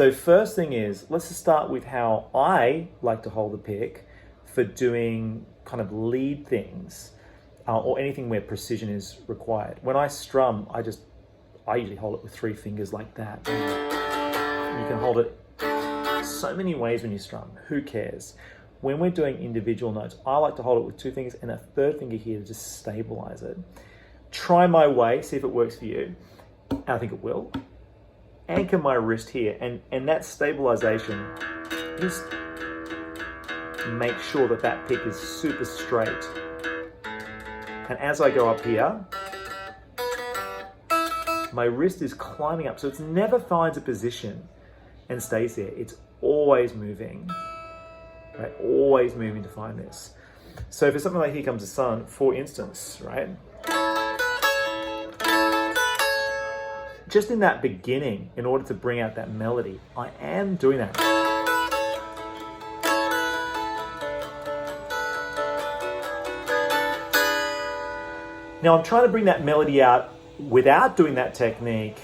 So first thing is, let's just start with how I like to hold the pick for doing kind of lead things or anything where precision is required. When I strum, I usually hold it with 3 fingers like that. You can hold it so many ways when you strum. Who cares? When we're doing individual notes, I like to hold it with 2 fingers and a 3rd finger here to just stabilize it. Try my way, see if it works for you. And I think it will. Anchor my wrist here, and that stabilization, just make sure that pick is super straight. And as I go up here, my wrist is climbing up, so it never finds a position and stays there. It's always moving, right? Always moving to find this. So for something like Here Comes the Sun, for instance, right? Just in that beginning, in order to bring out that melody, I am doing that. Now I'm trying to bring that melody out without doing that technique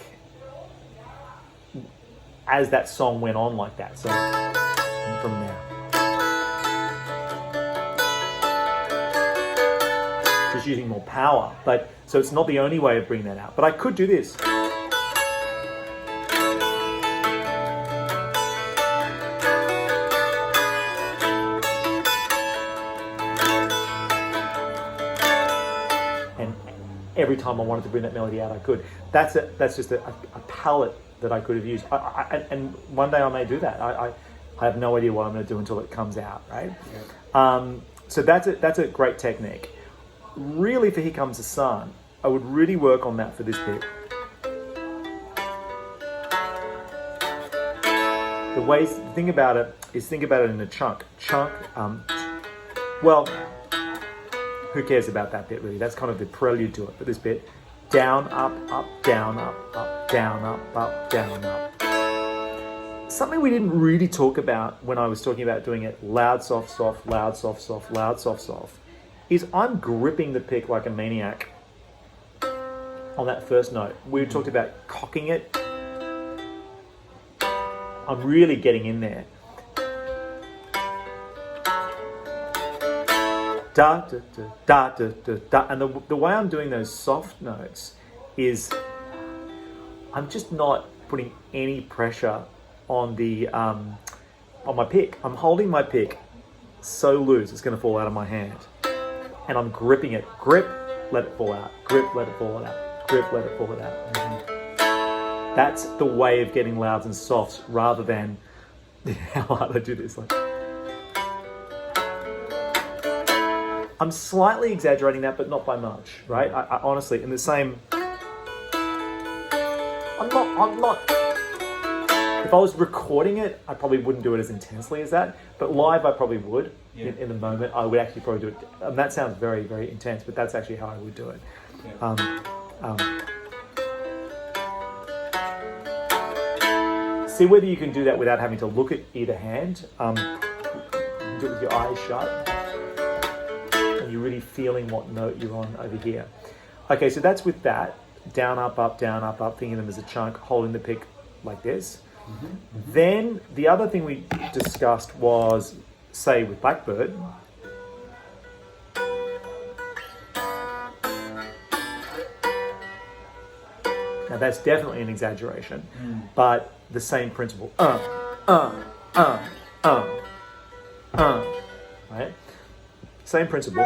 as that song went on like that. So from now. Just using more power. But so it's not the only way of bringing that out. But I could do this. Every time I wanted to bring that melody out, I could. That's just a palette that I could have used. And one day I may do that. I have no idea what I'm going to do until it comes out, right? Yeah. So that's a great technique. Really, for Here Comes the Sun, I would really work on that for this bit. The way to think about it is think about it in a chunk. Well, who cares about that bit really? That's kind of the prelude to it. But this bit, down, up, down, up, down, up, down, up. Something we didn't really talk about when I was talking about doing it loud, soft, soft, loud, soft, soft, loud, soft, soft, is I'm gripping the pick like a maniac on that first note. We talked about cocking it. I'm really getting in there. Da, da, da, da, da, da. And the way I'm doing those soft notes is I'm just not putting any pressure on the on my pick. I'm holding my pick so loose it's going to fall out of my hand, and I'm gripping it. Grip, let it fall out. Grip, let it fall out. Grip, let it fall out. Mm-hmm. That's the way of getting louds and softs, rather than how hard I do this. Like, I'm slightly exaggerating that, but not by much, right? I honestly, in the same, I'm not, if I was recording it, I probably wouldn't do it as intensely as that, but live I probably would. Yeah. In the moment, I would actually probably do it, and that sounds very, very intense, but that's actually how I would do it. Yeah. See whether you can do that without having to look at either hand. Do it with your eyes shut. You're really feeling what note you're on over here. Okay, so that's with that. Down, up, thinking of them as a chunk, holding the pick like this. Mm-hmm. Mm-hmm. Then the other thing we discussed was, say with Blackbird, now that's definitely an exaggeration, but the same principle. Right? Same principle.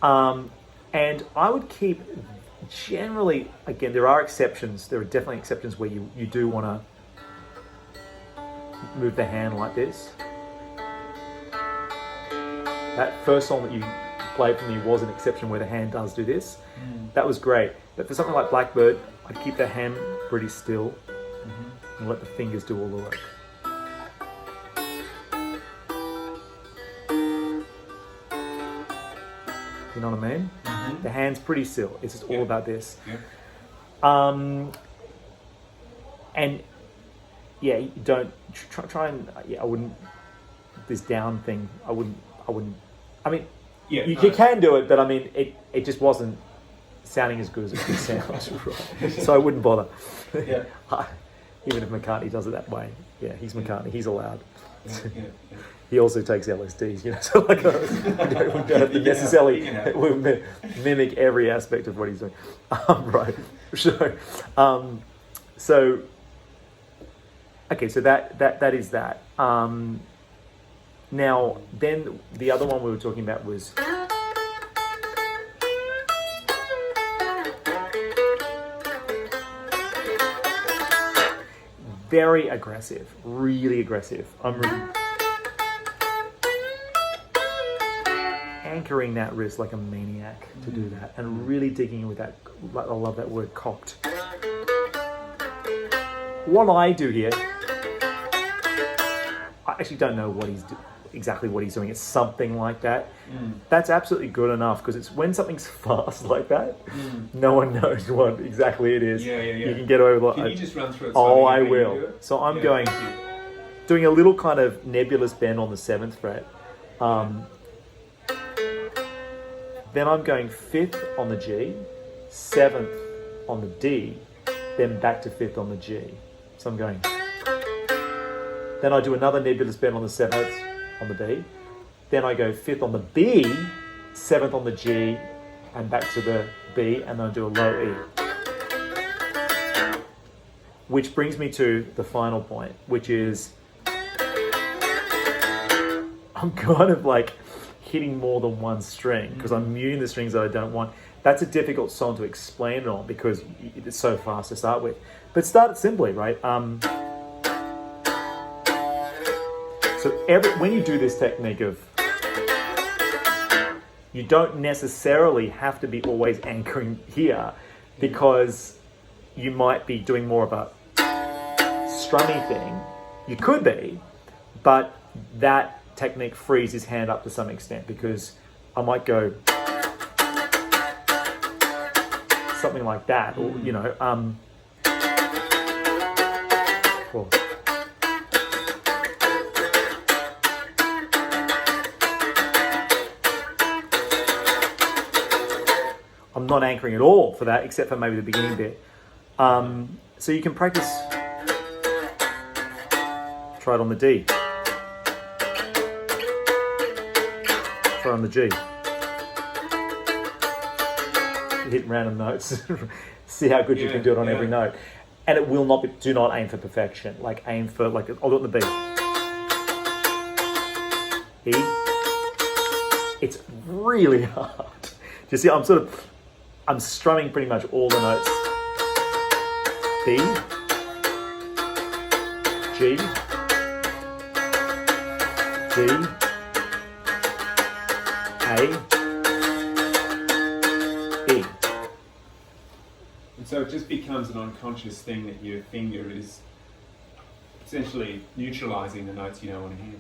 And I would keep, generally, again, there are exceptions. There are definitely exceptions where you do want to move the hand like this. That first song that you played for me was an exception where the hand does do this. That was great. But for something like Blackbird, I'd keep the hand pretty still and let the fingers do all the work. You know what I mean? Mm-hmm. The hand's pretty still. It's just all about this. Yeah. And yeah, you don't try and I wouldn't. This down thing, I wouldn't. I mean, yeah, you can do it, but I mean, it just wasn't sounding as good as it could sound. Right? So I wouldn't bother. Yeah. Even if McCartney does it that way. Yeah, he's McCartney. He's allowed. Yeah. He also takes LSDs, you know, so like we don't have to necessarily mimic every aspect of what he's doing. Right. So okay, so that is that. Now, then the other one we were talking about was very aggressive, really aggressive. I'm anchoring that wrist like a maniac to do that, and really digging in with that. I love that word, cocked. What I do here, I actually don't know exactly what he's doing. It's something like that. That's absolutely good enough, because it's when something's fast like that, no one knows what exactly it is. Yeah. You can get over. Can you just run through it? Oh, I will. So I'm doing a little kind of nebulous bend on the 7th fret. Then I'm going 5th on the G, 7th on the D, then back to 5th on the G. So I'm going. Then I do another nebulous bend on the 7th on the D. Then I go 5th on the B, 7th on the G, and back to the B, and then I do a low E. Which brings me to the final point, which is I'm kind of like hitting more than one string because I'm muting the strings that I don't want. That's a difficult song to explain it on because it's so fast to start with. But start it simply, right? So when you do this technique of, you don't necessarily have to be always anchoring here, because you might be doing more of a strummy thing. You could be, but that technique frees his hand up to some extent, because I might go something like that, or you know, cool. I'm not anchoring at all for that, except for maybe the beginning bit. So you can practice. Try it on the D. Try on the G. Hit random notes. See how good you can do it on every note. And it will not be, do not aim for perfection. Like aim for, like, I'll do it on the B. E. It's really hard. Do you see, I'm strumming pretty much all the notes. B. G. D. A. E. And so it just becomes an unconscious thing that your finger is essentially neutralizing the notes you don't want to hear.